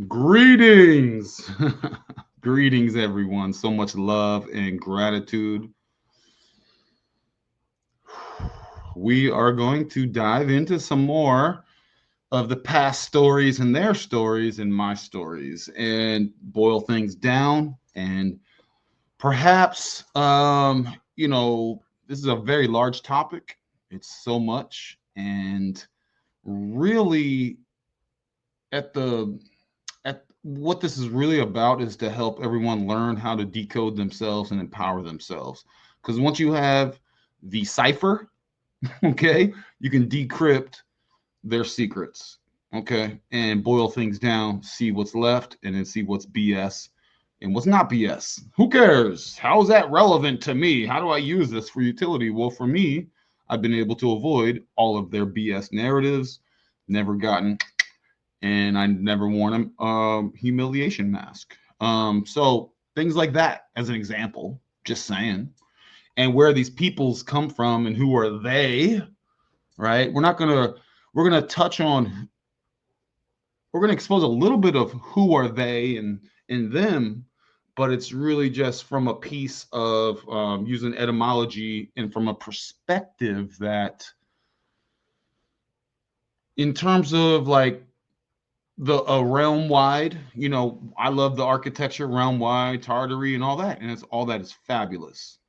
Greetings. Greetings, everyone. So much love and gratitude. We are going to dive into some more of the past stories and their stories and my stories and boil things down. And perhaps, this is a very large topic. It's so much. And really, at the at what this is really about is to help everyone learn how to decode themselves and empower themselves. Because once you have the cipher, okay, you can decrypt their secrets, okay, and boil things down, see what's left, and then see what's BS and what's not BS. Who cares? How is that relevant to me? How do I use this for utility? Well, for me, I've been able to avoid all of their BS narratives, never gotten and I never worn a humiliation mask. So things like that, as an example, just saying, and where these peoples come from and who are they, right? We're gonna touch on, we're gonna expose a little bit of who are they and in them, but it's really just from a piece of using etymology and from a perspective that, in terms of like the realm wide, I love the architecture, realm wide, Tartary, and all that, and it's all that is fabulous.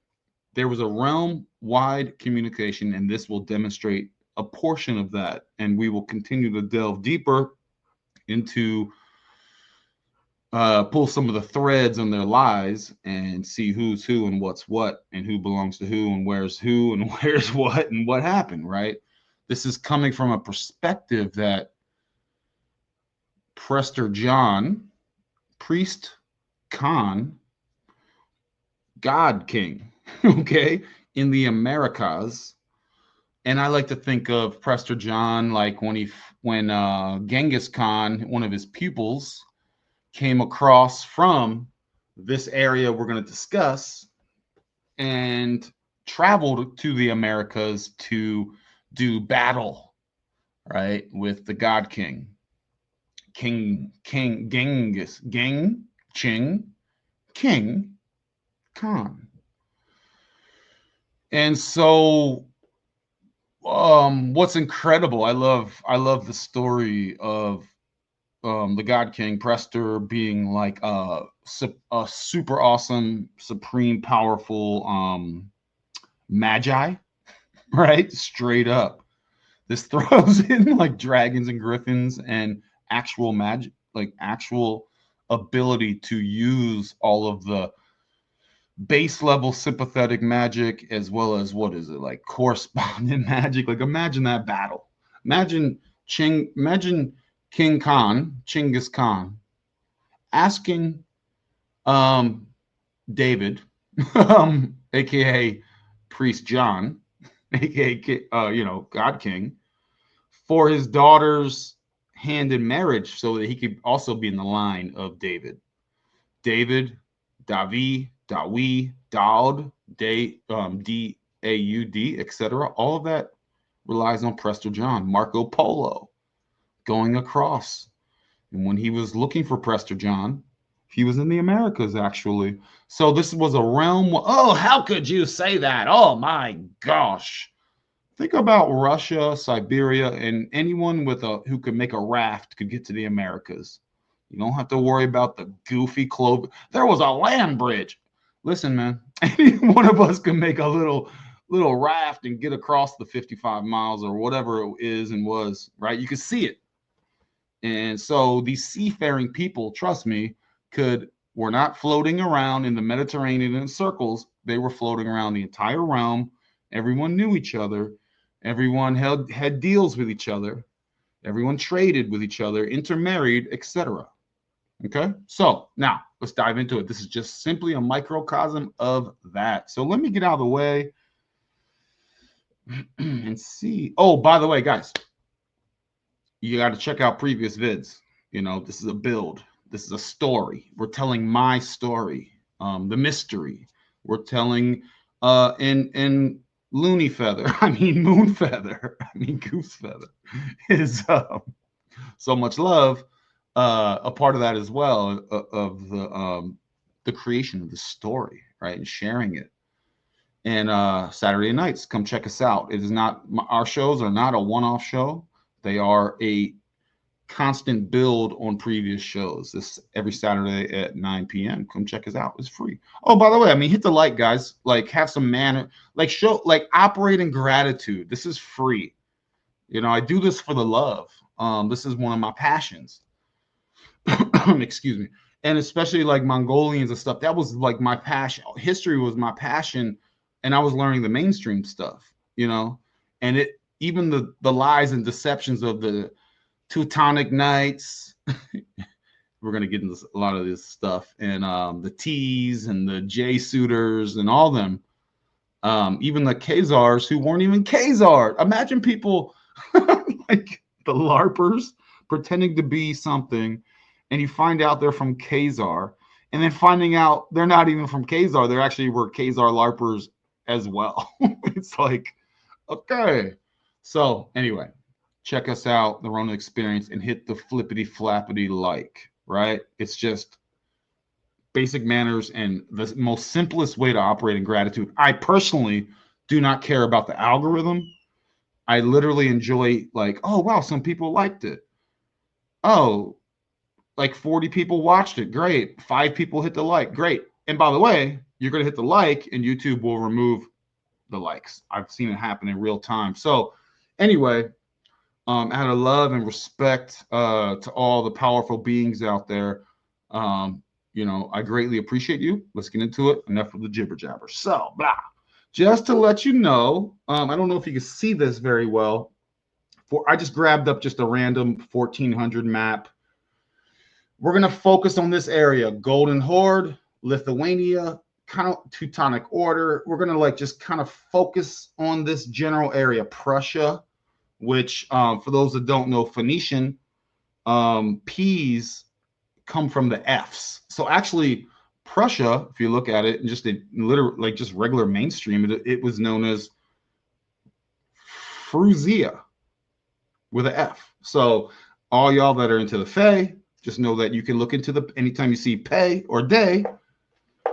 There was a realm wide communication, and this will demonstrate a portion of that, and we will continue to delve deeper into pull some of the threads on their lies and see who's who and what's what and who belongs to who and where's what and what happened, right? This is coming from a perspective that Prester John, priest, Khan, God King, okay, in the Americas. And I like to think of Prester John like when Genghis Khan, one of his pupils, came across from this area we're going to discuss and traveled to the Americas to do battle, right, with the God King, Genghis, Ching, King Khan. And so what's incredible, I love the story of the God King Prester being like a super awesome, supreme, powerful magi, right? Straight up. This throws in like dragons and griffins and actual magic, like actual ability to use all of the base level sympathetic magic as well as, what is it, like correspondent magic. Like imagine that battle. Imagine King Khan, Chinggis Khan, asking um David, aka Priest John, aka God King, for his daughter's hand in marriage so that he could also be in the line of David. David, Davi, Daud, D-A-U-D, etc. All of that relies on Prester John, Marco Polo, going across. And when he was looking for Prester John, he was in the Americas, actually. So this was a realm. Oh, how could you say that? Oh, my gosh. Think about Russia, Siberia, and anyone who could make a raft could get to the Americas. You don't have to worry about the goofy clove. There was a land bridge. Listen, man, any one of us can make a little raft and get across the 55 miles or whatever it is and was, right? You could see it. And so these seafaring people, trust me, were not floating around in the Mediterranean in circles. They were floating around the entire realm. Everyone knew each other. Everyone had deals with each other. Everyone traded with each other, intermarried, etc. Okay, so now let's dive into it. This is just simply a microcosm of that. So let me get out of the way and see. Oh, by the way, guys, you got to check out previous vids. This is a build. This is a story. We're telling my story, the mystery. We're telling in loony feather. I mean moon feather. I mean goose feather is so much love. a part of that as well, of the creation of the story, right, and sharing it. And Saturday nights, come check us out. It is not, our shows are not a one-off show. They are a constant build on previous shows. This every Saturday at 9 p.m. Come check us out. It's free. Oh, by the way, I mean, hit the like, guys. Like, have some manner. Like, show, like, operate in gratitude. This is free. You know, I do this for the love. This is one of my passions. Excuse me. And especially like Mongolians and stuff. That was like my passion. History was my passion, and I was learning the mainstream stuff. You know, and it, even the lies and deceptions of the Teutonic Knights. We're gonna get into a lot of this stuff, and the T's and the J suitors and all them. Even the Khazars who weren't even Khazar. Imagine people like the LARPers pretending to be something, and you find out they're from Khazar, and then finding out they're not even from Khazar. They actually were Khazar LARPers as well. It's like, okay. So anyway, check us out, the Ronin Experience, and hit the flippity flappity like, right? It's just basic manners and the most simplest way to operate in gratitude. I personally do not care about the algorithm. I literally enjoy, like, oh wow, some people liked it. Oh, like 40 people watched it. Great. 5 people hit the like. Great. And by the way, you're going to hit the like and YouTube will remove the likes. I've seen it happen in real time. So anyway, out of love and respect to all the powerful beings out there, you know, I greatly appreciate you. Let's get into it. Enough of the jibber jabber. So, blah. Just to let you know, I don't know if you can see this very well. I just grabbed up just a random 1400 map. We're going to focus on this area: Golden Horde, Lithuania, kind of Teutonic Order. We're going to like just kind of focus on this general area: Prussia, which for those that don't know Phoenician, P's come from the F's. So actually, Prussia, if you look at it, just a literal, like just regular mainstream, it was known as Fruzia with an F. So all y'all that are into the Fae, just know that you can look into the, anytime you see Pei or Day,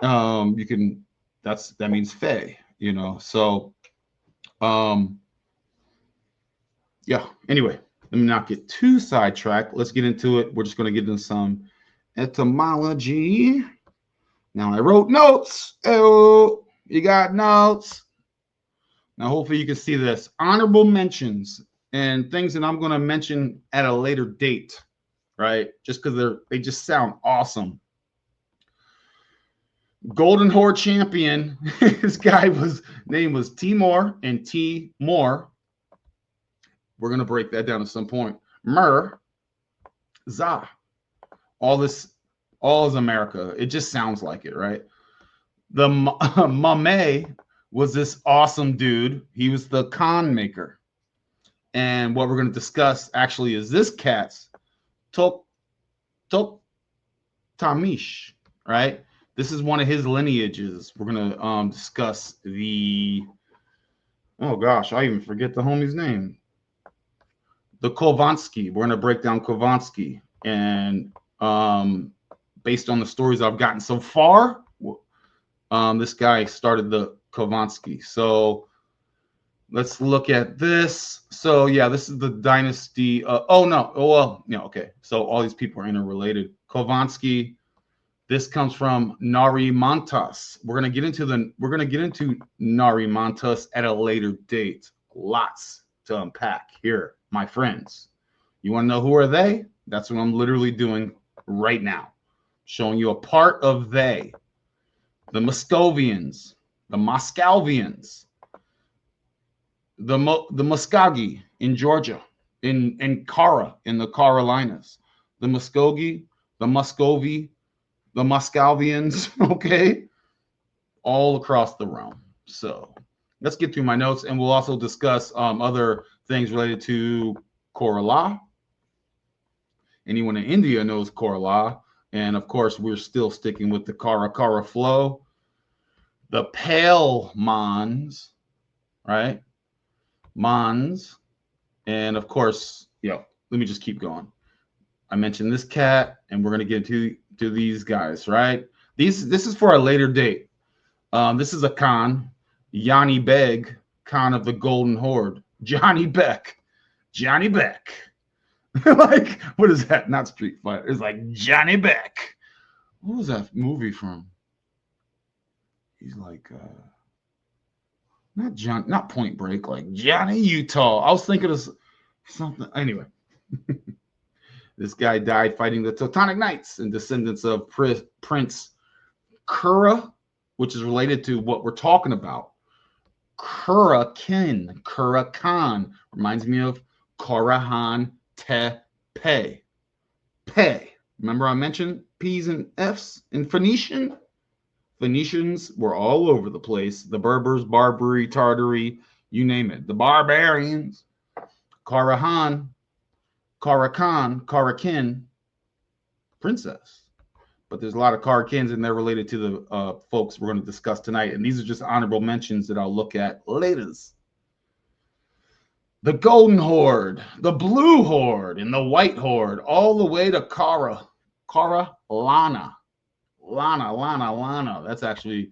you can, that means Fae, you know. So yeah, anyway, let me not get too sidetracked. Let's get into it. We're just going to get into some etymology. Now I wrote notes. Oh, you got notes. Now hopefully you can see this. Honorable mentions and things that I'm going to mention at a later date, right? Just because they just sound awesome. Golden Horde champion. This guy name was Timur and T Moore. We're going to break that down at some point. Mer, Za. All is America. It just sounds like it, right? The Mame was this awesome dude. He was the con maker. And what we're going to discuss actually is this cat's Tamish, right? This is one of his lineages. We're going to discuss the, oh gosh, I even forget the homie's name. The Kovansky. We're going to break down Kovansky. And based on the stories I've gotten so far, this guy started the Kovansky. So let's look at this. So yeah, this is the dynasty. Okay. So all these people are interrelated. Kovansky. This comes from Narimantas. We're gonna get into Narimantas at a later date. Lots to unpack here, my friends. You want to know who are they? That's what I'm literally doing right now, showing you a part of they. The Muscovians, the Moscovians, the Muskogee in Georgia, in Kara, in the Carolinas, the Muskogee, the Muscovy, the Moscovians, okay, all across the realm. So let's get through my notes, and we'll also discuss other things related to Kerala. Anyone in India knows Kerala. And of course, we're still sticking with the Kara flow. The Pale Mons, right? Mons. And of course, let me just keep going. I mentioned this cat, and we're gonna get to these guys, right? This is for a later date. This is a Khan, Yanni Beg, Khan of the Golden Horde, Johnny Beck, Johnny Beck. Like, what is that? Not Street Fighter. It's like Johnny Beck. What was that movie from? He's like, not Point Break, like Johnny Utah. I was thinking of something. Anyway, this guy died fighting the Teutonic Knights and descendants of Prince Kura, which is related to what we're talking about. Kura Khan reminds me of Karahan Te Pe. Pe. Remember I mentioned P's and F's in Phoenician? Phoenicians were all over the place. The Berbers, Barbary, Tartary, you name it. The barbarians. Karahan, Karakin, princess. But there's a lot of Karakins in there related to the folks we're going to discuss tonight. And these are just honorable mentions that I'll look at later. The Golden Horde, the Blue Horde, and the White Horde, all the way to Lana. Lana. That's actually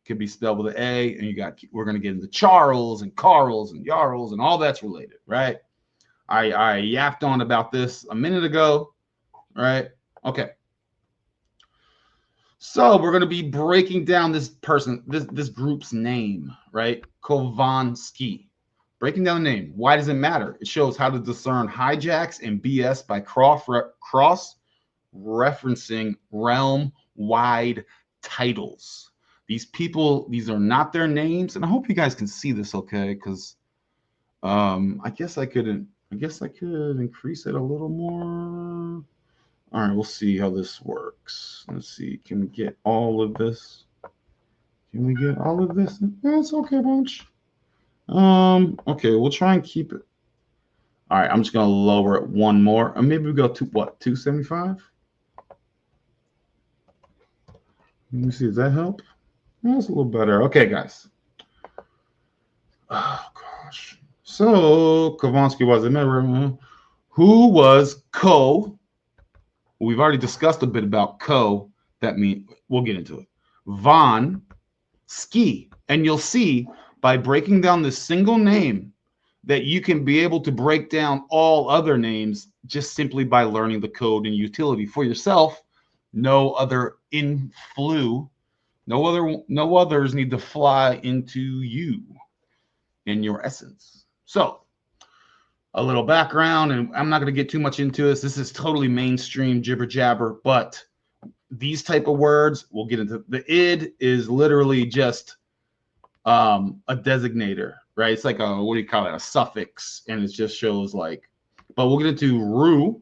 could be spelled with an A. And we're going to get into Charles and Carls and Jarls and all that's related, right? I yapped on about this a minute ago, right? Okay. So we're going to be breaking down this group's name, right? Kovansky. Breaking down the name. Why does it matter? It shows how to discern hijacks and BS by cross-referencing realm-wide titles. These people, these are not their names, and I hope you guys can see this, okay? Because I guess I could increase it a little more. All right, we'll see how this works. Let's see. Can we get all of this? Yeah, it's okay, bunch. Okay, we'll try and keep it. All right, I'm just gonna lower it one more. Maybe we go to what, 275? Let me see, does that help? That's a little better. Okay, guys. Oh gosh. So Kovansky was a member. Who was Ko? We've already discussed a bit about Ko. That means we'll get into it. Von Ski. And you'll see by breaking down this single name that you can be able to break down all other names just simply by learning the code and utility for yourself. No other no others need to fly into you in your essence. So a little background, and I'm not going to get too much into this. This is totally mainstream jibber jabber, but these type of words we'll get into. The id is literally just a designator, right? It's like a, what do you call it? A suffix, and it just shows like, but we'll get into ru,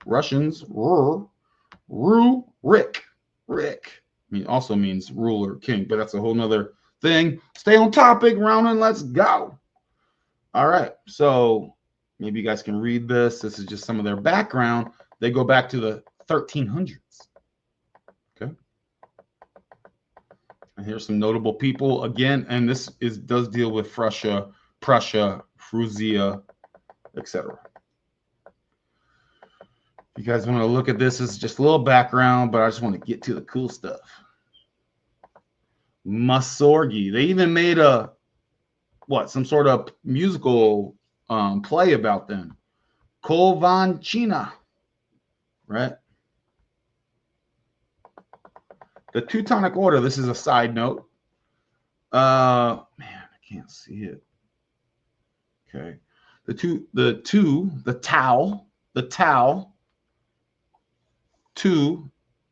Russians, Rick. I mean, also means ruler, king, but that's a whole nother thing. Stay on topic, Ronin, let's go. All right, so maybe you guys can read this. This is just some of their background. They go back to the 1300s. Okay. And here's some notable people again, and this does deal with Prussia, Frisia, etc. You guys want to look at this as just a little background, but I just want to get to the cool stuff. Masorgi. They even made some sort of musical play about them. Kovanchina, right? The Teutonic Order. This is a side note. Man, I can't see it. Okay. The Tau,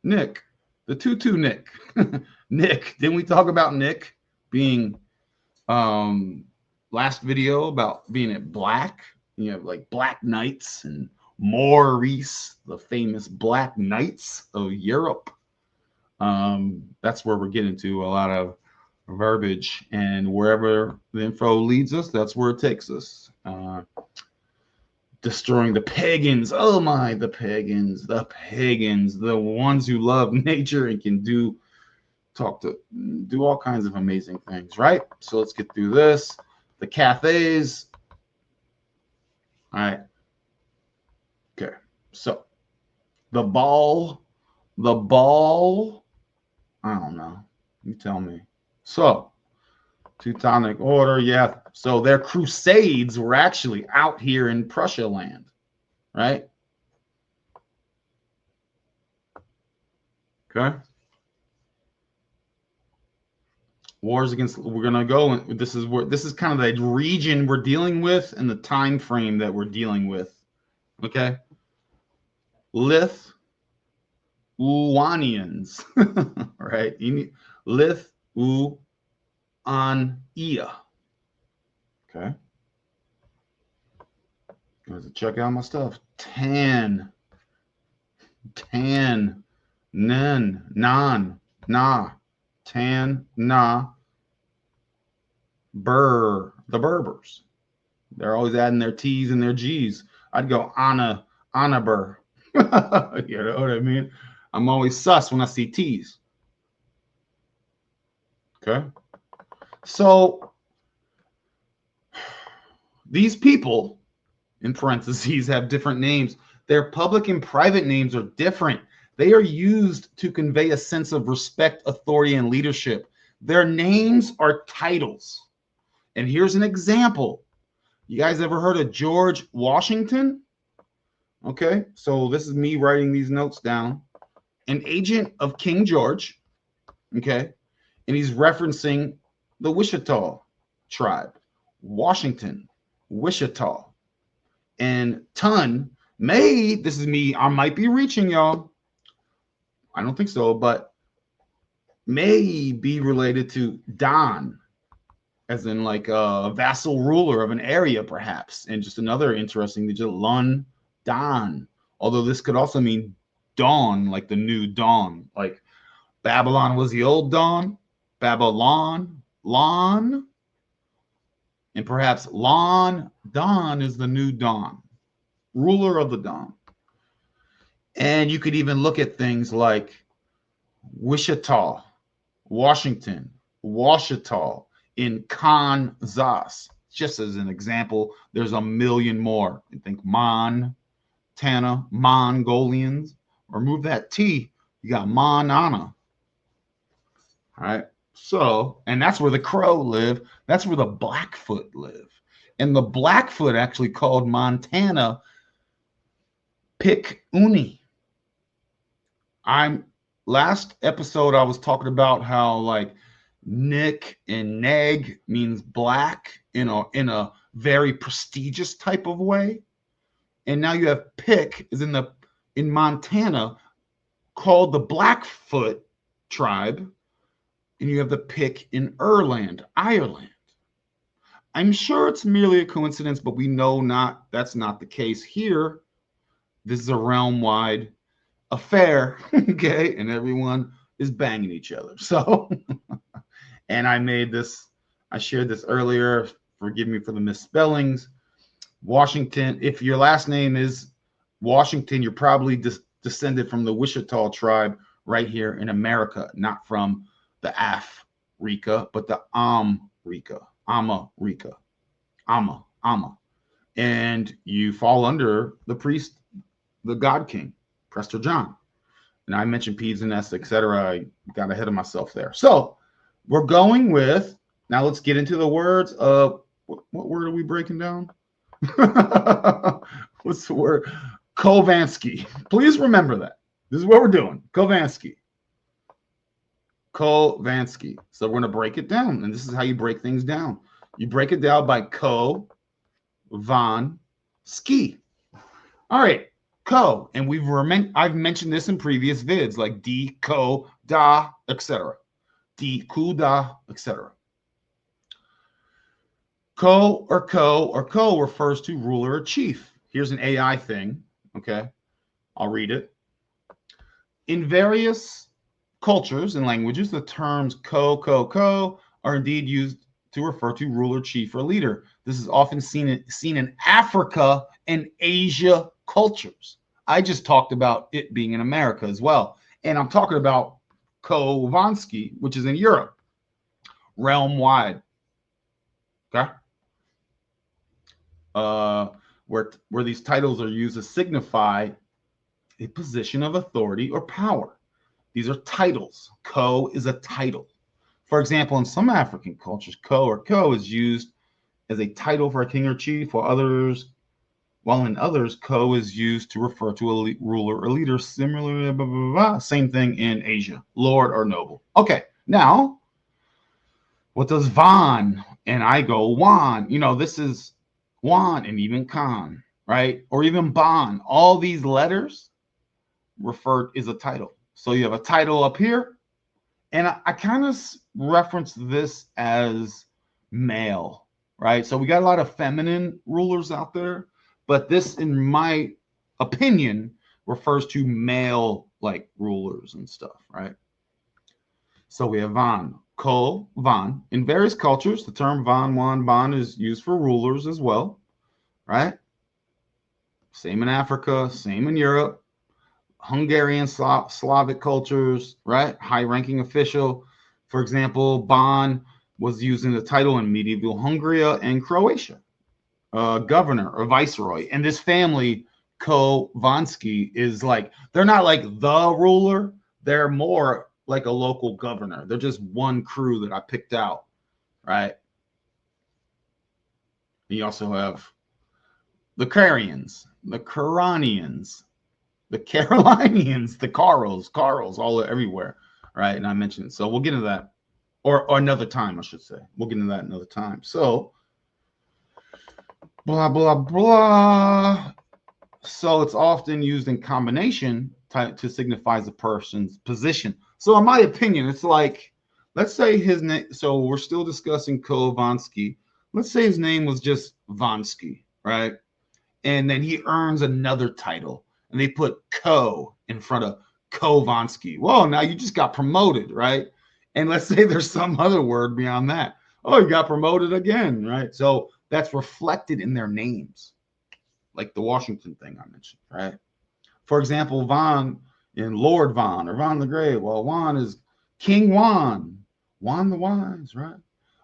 Nick. The Tutu Nick. Nick. Didn't we talk about Nick being last video about being at Black? You have like Black Knights and Maurice, the famous Black Knights of Europe. That's where we're getting to a lot of verbiage, and wherever the info leads us, that's where it takes us. Destroying the pagans. Oh my, the pagans, the ones who love nature and can do all kinds of amazing things, right? So let's get through this. The Cathays. All right. Okay. So The ball, the ball. I don't know. You tell me. So, Teutonic Order, yeah. So their crusades were actually out here in Prussia land, right? Okay. Wars against. We're gonna go. And this is kind of the region we're dealing with and the time frame that we're dealing with. Okay. Lithuanians, right? You need Lithuania. Okay. Let's check out my stuff. Tan, nen, nan, na, tan, na, the Berbers. They're always adding their T's and their G's. I'd go Anna Burr. You know what I mean? I'm always sus when I see T's. Okay. So these people, in parentheses, have different names. Their public and private names are different. They are used to convey a sense of respect, authority, and leadership. Their names are titles. And here's an example. You guys ever heard of George Washington? Okay, so this is me writing these notes down. An agent of King George, okay, and he's referencing the Wichita tribe. Washington, Wichita, and ton this is me, I might be reaching, y'all. I don't think so, but may be related to Don, as in like a vassal ruler of an area, perhaps. And just another interesting digit, Lun Don. Although this could also mean dawn, like the new dawn. Like Babylon was the old dawn, Babylon, Lon, and perhaps Lon Don is the new dawn, ruler of the dawn. And you could even look at things like Wichita, Washington, Washita, in Kansas, just as an example. There's a million more. You think Montana, Mongolians. Remove that T, you got Manana. All right. So, and that's where the Crow live. That's where the Blackfoot live. And the Blackfoot actually called Montana Pick-Uni. Last episode I was talking about how like Nick and Neg means black in a very prestigious type of way. And now you have Pick is in Montana called the Blackfoot tribe, and you have the Pick in Ireland. I'm sure it's merely a coincidence, but we know that's not the case here. This is a realm-wide affair, okay? And everyone is banging each other. So, and I shared this earlier. Forgive me for the misspellings. Washington, if your last name is Washington, you're probably descended from the Wichita tribe right here in America, not from the Africa, but the Amrica. Ama. And you fall under the priest, the God King, Prester John. And I mentioned P's and S, etc. I got ahead of myself there. So we're going with, now let's get into the words of, what word are we breaking down? What's the word? Kovansky. Please remember that. This is what we're doing. Kovansky. So we're going to break it down. And this is how you break things down. You break it down by ski. All right. Co. And I've mentioned this in previous vids, like D, co, da, etc. D, ku, da, etc. Co refers to ruler or chief. Here's an AI thing. Okay. I'll read it. In various cultures and languages, the terms co are indeed used to refer to ruler, chief, or leader. This is often seen in Africa and Asia cultures. I just talked about it being in America as well. And I'm talking about Kovansky, which is in Europe, realm-wide. Okay? Where these titles are used to signify a position of authority or power. These are titles. Ko is a title. For example, in some African cultures, ko is used as a title for a king or chief, while in others, ko is used to refer to a ruler or leader. Similarly, blah, blah, blah. Same thing in Asia, lord or noble. Okay, now, what does Van and I go Wan? This is Wan and even Khan, right? Or even Ban. All these letters referred is a title. So you have a title up here, and I kind of reference this as male, right? So we got a lot of feminine rulers out there, but this, in my opinion, refers to male like rulers and stuff, right? So we have Van, Ko, Van. In various cultures, the term Van, Wan, Ban is used for rulers as well, right? Same in Africa, same in Europe. Hungarian, Slavic cultures, right? High-ranking official. For example, Ban was using the title in medieval Hungary and Croatia. Governor or viceroy. And this family, Kovansky, is like, they're not like the ruler. They're more like a local governor. They're just one crew that I picked out, right? You also have the Carians, the Curranians, the Carolinians, the Carls, all everywhere, right? And I mentioned it. So we'll get into that, or another time, I should say. We'll get into that another time. So, blah, blah, blah. So it's often used in combination to signify the person's position. So in my opinion, it's like, let's say his name, so we're still discussing Kovansky. Let's say his name was just Vansky, right? And then he earns another title, and they put Ko in front of Kovansky. Well, now you just got promoted, right? And let's say there's some other word beyond that. Oh, you got promoted again, right? So that's reflected in their names, like the Washington thing I mentioned, right? For example, Van in Lord Van or Van the Great. Well, Juan is King Juan the Wise, right?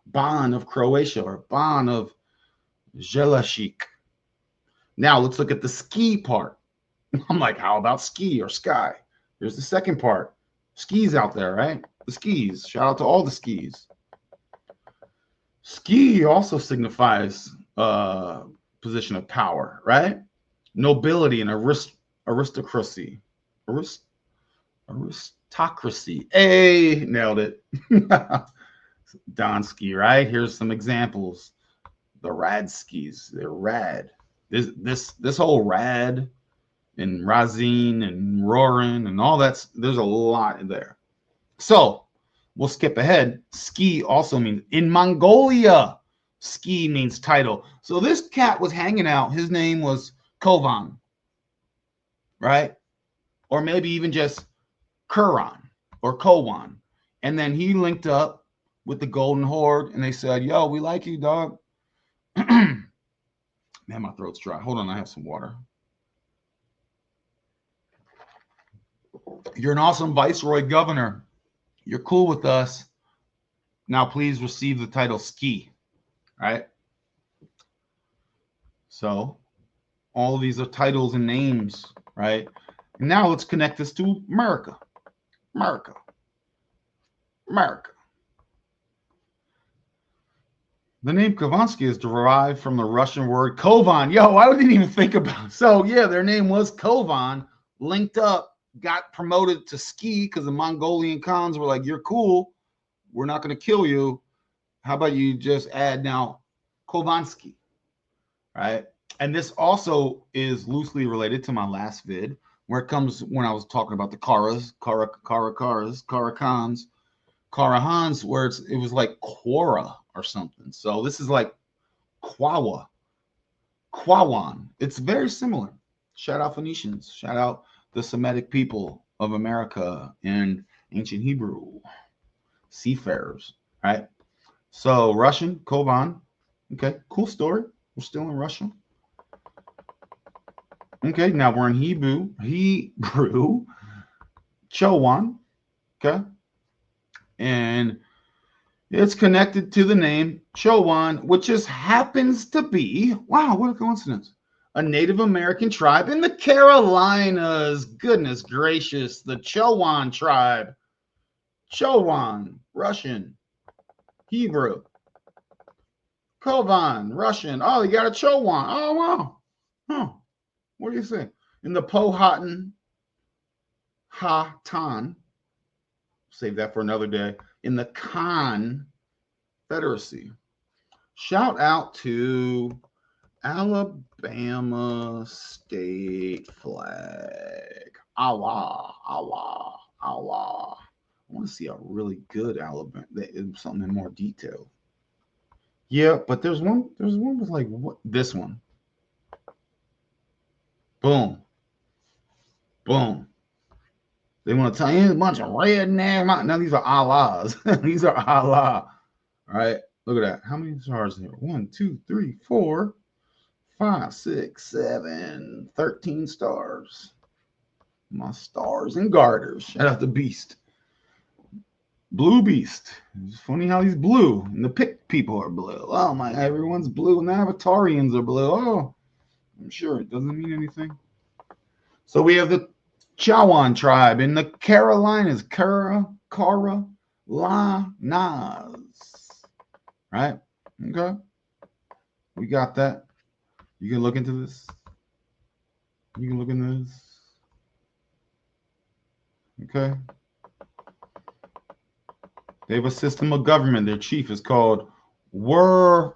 Ban of Croatia or Ban of Jelashik. Now let's look at the ski part. I'm like, how about ski or sky? Here's the second part. Skis out there, right? The skis. Shout out to all the skis. Ski also signifies position of power, right? Nobility and aristocracy. Aristocracy. Hey, nailed it. Donsky, right? Here's some examples. The Radskis. They're rad. This whole rad and Razin and Rorin and all that's, there's a lot there. So we'll skip ahead. Ski also means in Mongolia. Ski means title. So this cat was hanging out. His name was Kovan, right? Or maybe even just Kuran or Kowan. And then he linked up with the Golden Horde and they said, yo, we like you, dog. Man, my throat's dry. Hold on, I have some water. You're an awesome viceroy governor. You're cool with us. Now please receive the title Ski, right? So all of these are titles and names, right? And now let's connect this to America. America. The name Kovansky is derived from the Russian word Kovan. Yo, I didn't even think about it. So yeah, their name was Kovan, linked up, got promoted to Ski because the Mongolian Khans were like, you're cool. We're not going to kill you. How about you just add now Kovansky, right? And this also is loosely related to my last vid, where it comes when I was talking about the Karas, Karakans, Karahans, where it was like Quora or something. So this is like Kwawan. It's very similar. Shout out Phoenicians. Shout out the Semitic people of America and ancient Hebrew seafarers, right? So Russian, Kovan. Okay, cool story. We're still in Russian. Okay, now we're in Hebrew, Chowan, okay? And it's connected to the name Chowan, which just happens to be, wow, what a coincidence, a Native American tribe in the Carolinas. Goodness gracious, the Chowan tribe. Chowan, Russian, Hebrew. Kovan, Russian. Oh, you got a Chowan. Oh, wow. Huh. What do you think? In the Powhatan, save that for another day. In the Confederacy. Shout out to Alabama state flag. Allah, Allah, Allah. I want to see a really good Alabama, something in more detail. Yeah, but there's one with like what, this one. Boom. Boom. They want to tell you a bunch of redneck. Now these are Allahs. These are Allah. All right. Look at that. How many stars here? 1, 2, 3, 4, 5, 6, 7, 13 stars. My stars and garters. Shout out to Beast. Blue Beast. It's funny how he's blue and the Pict people are blue. Oh my, everyone's blue and the Avatarians are blue. Oh, I'm sure it doesn't mean anything. So we have the Chowan tribe in the Carolinas. Carolinas. Right? Okay. We got that. You can look into this. You can look into this. Okay. They have a system of government. Their chief is called Rowan.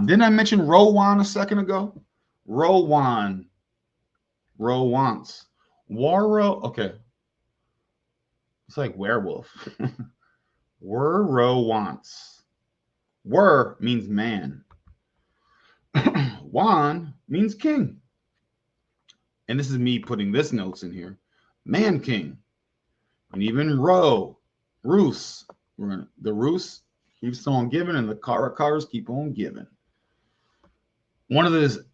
Didn't I mention Rowan a second ago? Rowan. Rowans. Waro. Okay. It's like werewolf. Rowans. Wer means man. Wan means king. And this is me putting this notes in here. Man king. And even Roos. The Roos keeps on giving, and the Karakars keep on giving. One of the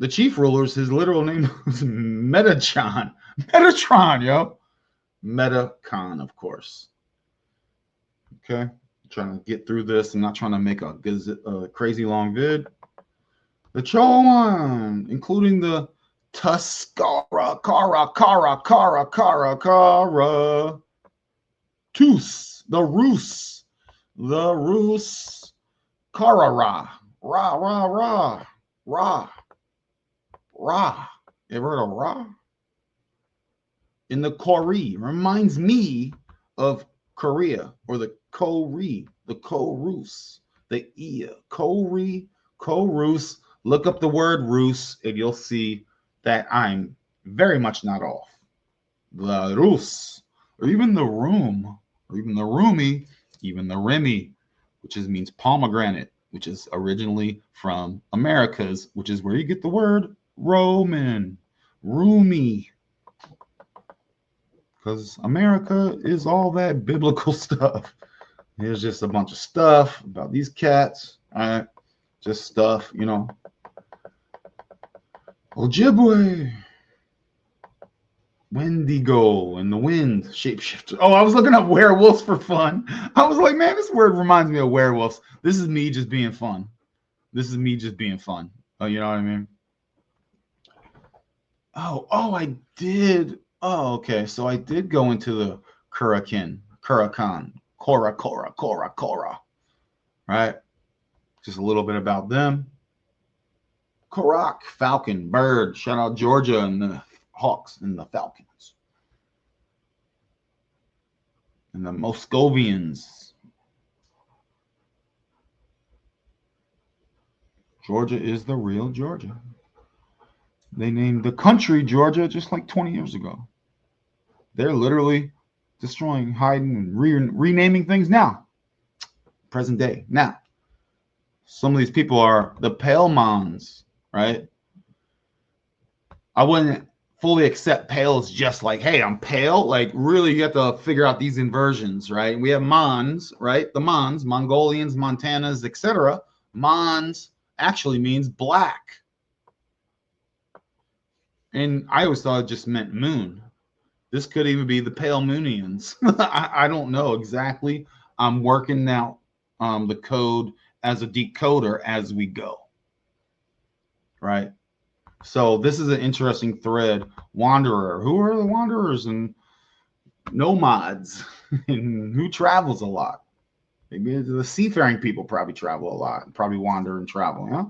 chief rulers, his literal name was Metatron. Metatron, yo. Metacon, of course. Okay. I'm trying to get through this. I'm not trying to make a crazy long vid. The Chowan, including the Tuskara, Kara, Tus, the Roos, Karara, Ra. You ever heard of Ra? In the Kori, reminds me of Korea, or the Kori, the Korus, the Ia, Kori, Korus. Look up the word Rus, and you'll see that I'm very much not off. The Rus, or even the Room, or even the Rumi, even the Remy, which means pomegranate, which is originally from Americas, which is where you get the word Roman, Rumi. Because America is all that biblical stuff. There's just a bunch of stuff about these cats, all right? Just stuff, you know. Ojibwe, Wendigo, and the wind, shapeshifter. Oh, I was looking up werewolves for fun. I was like, man, this word reminds me of werewolves. This is me just being fun. This is me just being fun. Oh, you know what I mean? Oh, I did. Oh, okay. So I did go into the Kurakan, Kora. Right? Just a little bit about them. Korak, falcon, bird. Shout out Georgia and the Hawks and the Falcons. And the Moscovians. Georgia is the real Georgia. They named the country Georgia just like 20 years ago. They're literally destroying, hiding, and renaming things now. Present day. Now, some of these people are the Palemons, right? I wouldn't fully accept pale as just like, hey, I'm pale. Like, really, you have to figure out these inversions, right? We have Mons, right? The Mons, Mongolians, Montanas, etc. Mons actually means black. And I always thought it just meant moon. This could even be the Palemoonians. I don't know exactly. I'm working out the code as a decoder as we go. right? So this is an interesting thread. Wanderer. Who are the wanderers and nomads? And who travels a lot? Maybe the seafaring people probably travel a lot, probably wander and travel, yeah?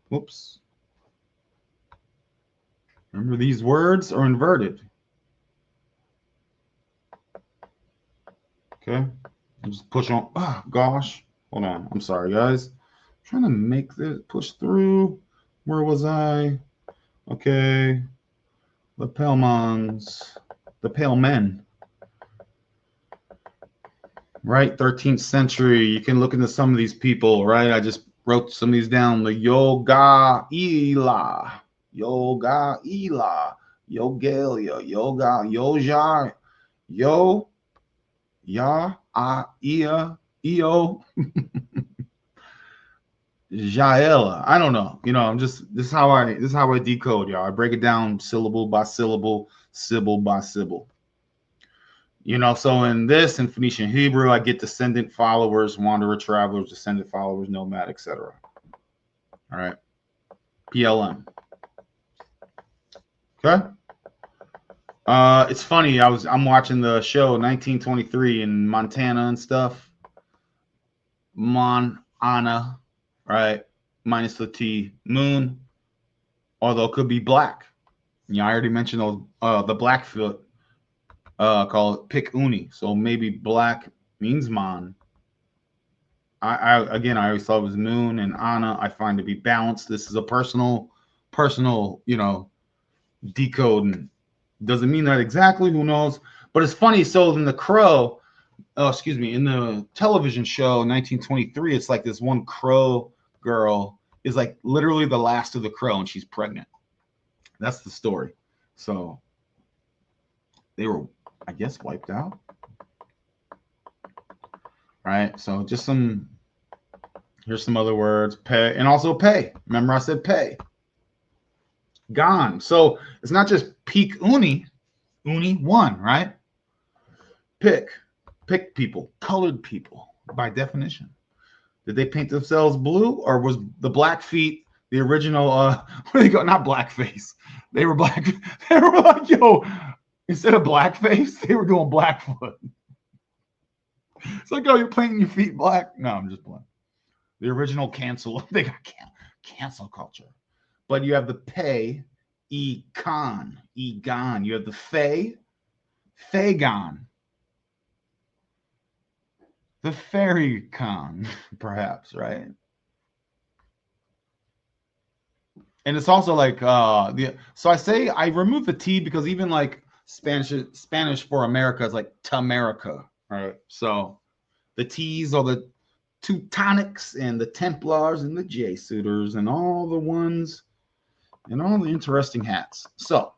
Whoops. Remember, these words are inverted. Okay. I'll just push on. Oh, gosh. Hold on. I'm sorry, guys. I'm trying to make this push through. Where was I? Okay. The Pelmons. The Pale Men. Right? 13th century. You can look into some of these people, right? I just wrote some of these down. The Yoga Ila. Yoga Ila. Yogalia. Yoga. Yoja. Yo. Ya. Ia. Io. Jaela. I don't know. I'm just this is how I decode, y'all. I break it down syllable by syllable, syllable by syllable. So in Phoenician Hebrew, I get descendant, followers, wanderer, travelers, descendant, followers, nomad, etc. All right. PLM. Okay. It's funny. I'm watching the show 1923 in Montana and stuff. Anna, right? Minus the T. Moon, although it could be black. I already mentioned those. The Blackfoot call it Pick Uni. So maybe black means Mon. I always thought it was Moon and Anna. I find to be balanced. This is a personal, decoding. Doesn't mean that exactly. Who knows? But it's funny. So in the Crow, in the television show 1923, it's like this one Crow girl is like literally the last of the Crow, and she's pregnant. That's the story. So they were, I guess, wiped out. Right. So here's some other words. Pay, and also pay. Remember I said pay. Gone. So it's not just peak uni one, right? Pick people, colored people by definition. Did they paint themselves blue, or was the Blackfeet the original? Where they go? Not blackface. They were black. They were like, yo, instead of blackface, they were doing Blackfoot. It's like, oh, you're painting your feet black. No, I'm just playing. The original cancel. They got cancel culture. But you have the pay, egon. You have the fagon. The fairy con, perhaps, right? And it's also like so I say I remove the T because even like Spanish for America is like Tamerica, right? So the T's are the Teutonics and the Templars and the Jesuiters and all the ones and all the interesting hats. So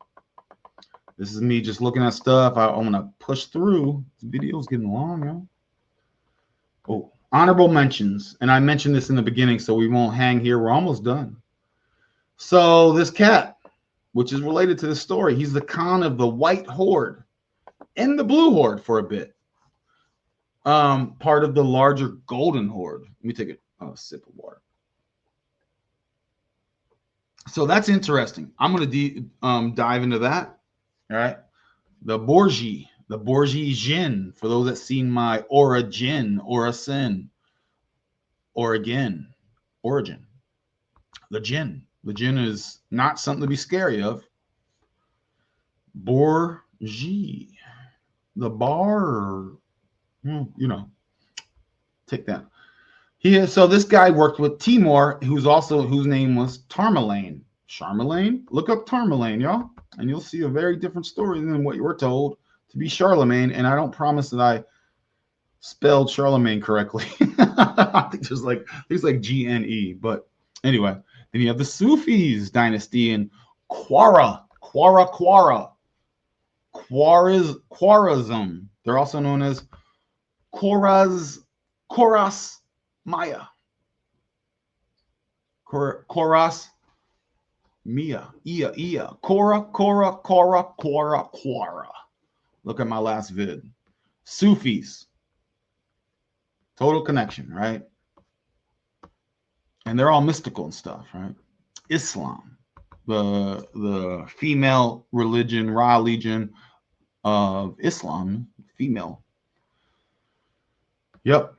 this is me just looking at stuff. I want to push through. This video's getting long, yo. Oh, honorable mentions. And I mentioned this in the beginning, so we won't hang here. We're almost done. So this cat, which is related to this story, he's the Khan of the White Horde and the Blue Horde for a bit. Part of the larger Golden Horde. Let me take a sip of water. So that's interesting. I'm going to dive into that. All right. The Borgi Jin, for those that seen my Origin, Origin. The Jin is not something to be scary of. Borgi, the bar, take that. So this guy worked with Timur, whose name was Tamerlane. Charlemagne? Look up Tamerlane, y'all, and you'll see a very different story than what you were told to be Charlemagne. And I don't promise that I spelled Charlemagne correctly. I think there's like GNE, but anyway. Then you have the Sufis dynasty in Khwarazm. They're also known as Khoras Maya. Khoras Mia. Ia. Khora. Look at my last vid. Sufis. Total connection, right? And they're all mystical and stuff, right? Islam, the female religion, Ra legion of Islam, female. Yep.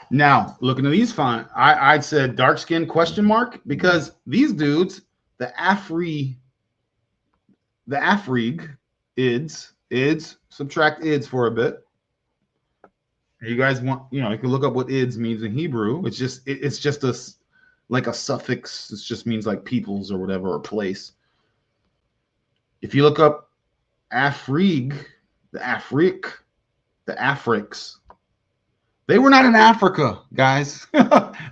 Now, looking at these font, I'd said dark skin question mark because these dudes, the Afrig ids, subtract ids for a bit. You guys want, you can look up what ids means in Hebrew. It's just a like a suffix. It just means like peoples or whatever, or place. If you look up Afrig, the Africs, they were not in Africa, guys.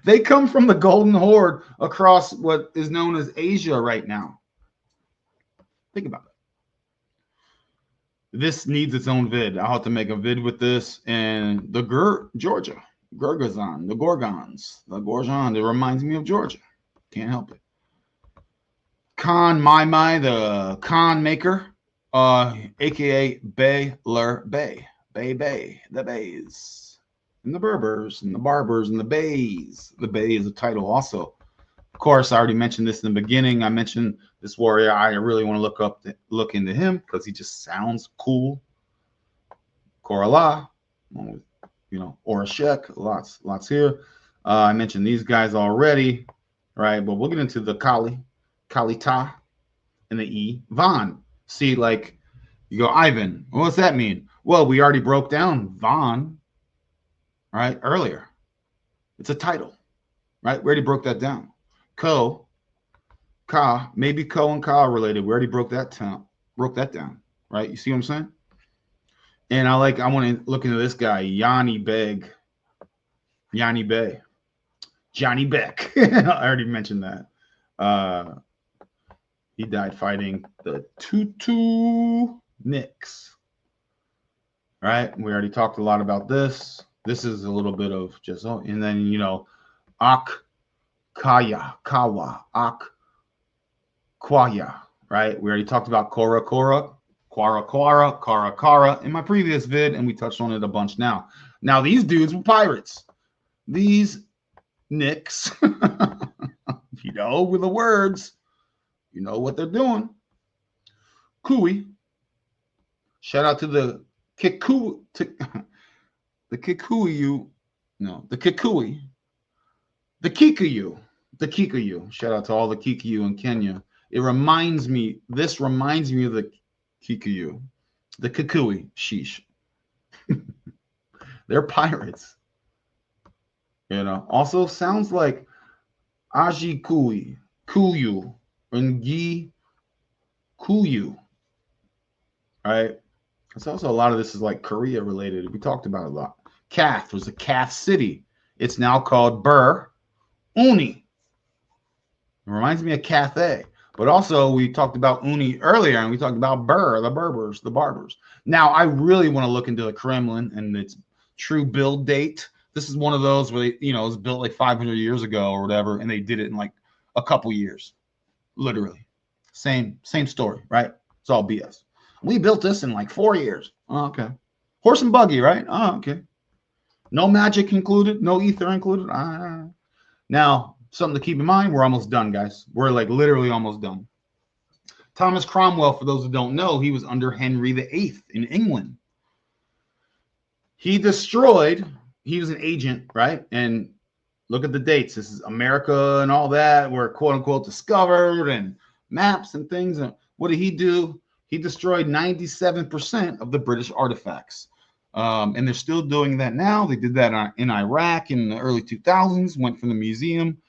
They come from the Golden Horde across what is known as Asia right now. Think about it. This needs its own vid. I'll have to make a vid with this. And the Georgia, Gurgazan, the Gorgons, the Gorgon, it reminds me of Georgia. Can't help it. Khan Mai, the Khan maker, aka Bayler Bay, the Bays, and the Berbers, and the Barbers, and the Bays. The Bay is a title also. Of course, I already mentioned this in the beginning. I mentioned this warrior. I really want to look into him because he just sounds cool. Korala, Orashek, lots here. I mentioned these guys already, right? But we'll get into the Kalita, and the E, Von. See, like, you go, Ivan. Well, what's that mean? Well, we already broke down Von, right, earlier. It's a title, right? We already broke that down. Ka, maybe Ko and Ka are related. We already broke that down, right? You see what I'm saying? And I want to look into this guy, Yanni Bey, Johnny Beck. I already mentioned that. He died fighting the Tutu Knicks. Right? We already talked a lot about this. This is a little bit of just, and then, Kawa, Kwaya, right? We already talked about Kara in my previous vid, and we touched on it a bunch now. Now, these dudes were pirates. These Knicks, with the words, you know what they're doing. Kui. Shout out to the Kikuyu. The Kikuyu. Shout out to all the Kikuyu in Kenya. This reminds me of the Kikuyu. The Kikuyu. Sheesh. They're pirates. Also sounds like Aji Kuyu, and Gi Kuyu. Right? It's also a lot of this is like Korea related. We talked about it a lot. Kath was a Kath city. It's now called Bur Uni. It reminds me of Cathay. But also we talked about Uni earlier, and we talked about Bur, the Berbers, the Barbers. Now I really want to look into the Kremlin and its true build date. This is one of those where it was built like 500 years ago or whatever, and they did it in like a couple years. Literally. Same story, right? It's all BS. We built this in like 4 years. Oh, okay. Horse and buggy, right? Oh, okay. No magic included, no ether included. Now, something to keep in mind, we're almost done, guys. We're like literally almost done. Thomas Cromwell, for those who don't know, he was under Henry VIII in England. He was an agent, right? And look at the dates. This is America and all that were quote unquote discovered, and maps and things. And what did he do? He destroyed 97% of the British artifacts. And they're still doing that now. They did that in Iraq in the early 2000s, went from the museum,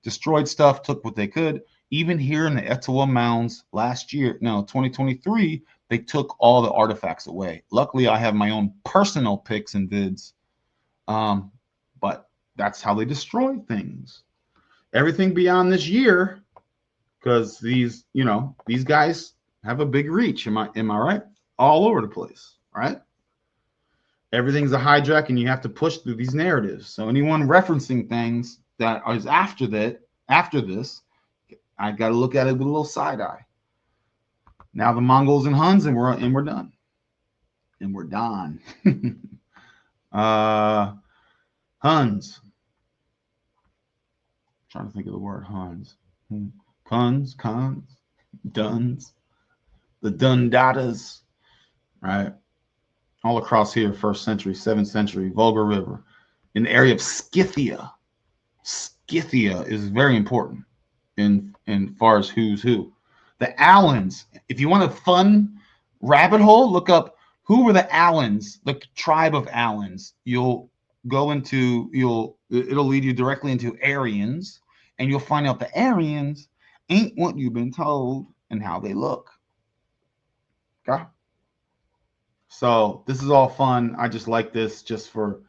destroyed stuff, took what they could. Even here in the Etowah Mounds last year, 2023, they took all the artifacts away. Luckily, I have my own personal pics and vids. But that's how they destroy things. Everything beyond this year, because these guys have a big reach. Am I right? All over the place, right? Everything's a hijack, and you have to push through these narratives. So anyone referencing things that is after this, I got to look at it with a little side eye. Now the Mongols and Huns, and we're done. And we're done. Huns. I'm trying to think of the word Huns. Huns, cons, duns, the Dundatas, right? All across here, 1st century, 7th century, Volga River, in the area of Scythia. Scythia is very important in far as who's who. The Alans. If you want a fun rabbit hole, look up who were the Alans, the tribe of Alans. It'll lead you directly into Aryans, and you'll find out the Aryans ain't what you've been told and how they look. Okay? So this is all fun. I just like this just for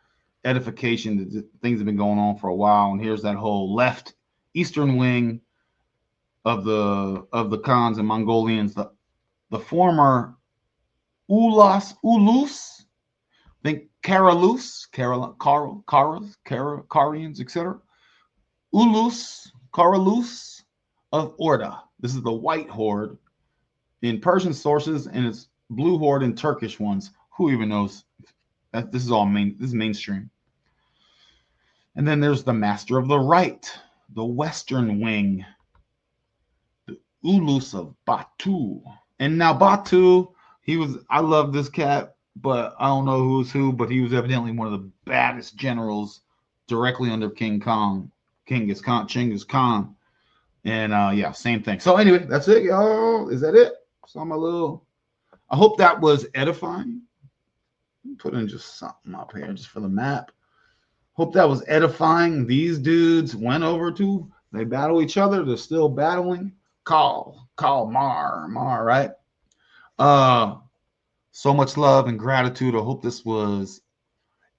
edification. The things have been going on for a while, and here's that whole left eastern wing of the Khans and Mongolians. The former Ulus, think Karalus, Karians, etc. Ulus, Karalus of Orda. This is the white horde in Persian sources, and it's blue horde in Turkish ones. Who even knows? This is mainstream. And then there's the master of the right, the western wing, the Ulus of Batu. And now Batu, I love this cat, but I don't know who's who, but he was evidently one of the baddest generals directly under Genghis Khan. And yeah, same thing. So anyway, that's it, y'all. Is that it? I hope that was edifying. Put in just something up here just for the map. Hope that was edifying. These dudes went over they battle each other. They're still battling. Call Mar, right? So much love and gratitude. I hope this was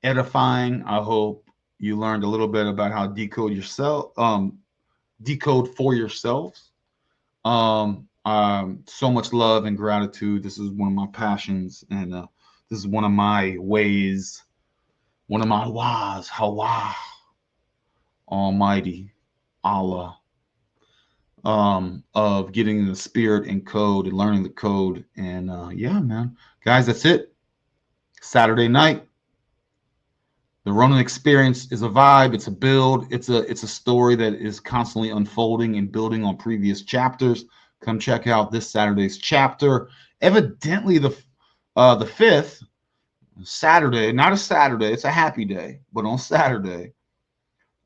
edifying. I hope you learned a little bit about how to decode for yourselves. So much love and gratitude. This is one of my passions, and this is one of my ways, one of my whys, Hawa, Almighty Allah, of getting in the spirit and code and learning the code. And yeah, man, guys, that's it. Saturday night. The Ronin experience is a vibe. It's a build. It's a story that is constantly unfolding and building on previous chapters. Come check out this Saturday's chapter. Evidently, the 5th, Saturday, not a Saturday, it's a happy day, but on Saturday,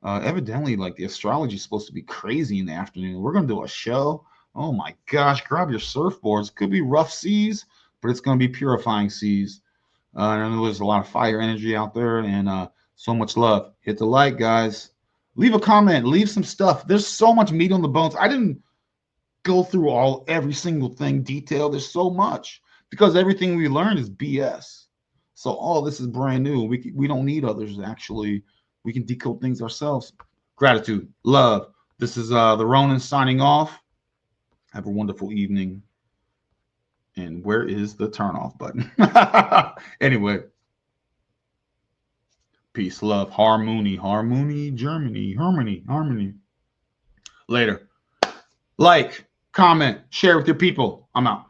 evidently, like the astrology is supposed to be crazy in the afternoon. We're going to do a show. Oh my gosh, grab your surfboards. Could be rough seas, but it's going to be purifying seas. I know there's a lot of fire energy out there, and so much love. Hit the like, guys. Leave a comment. Leave some stuff. There's so much meat on the bones. I didn't go through every single thing detailed. There's so much because everything we learned is BS. So all this is brand new. We don't need others. Actually, we can decode things ourselves. Gratitude, love. This is the Ronin signing off. Have a wonderful evening. And where is the turn off button? Anyway, peace, love, harmony, Germany, harmony. Later. Like, comment, share with your people. I'm out.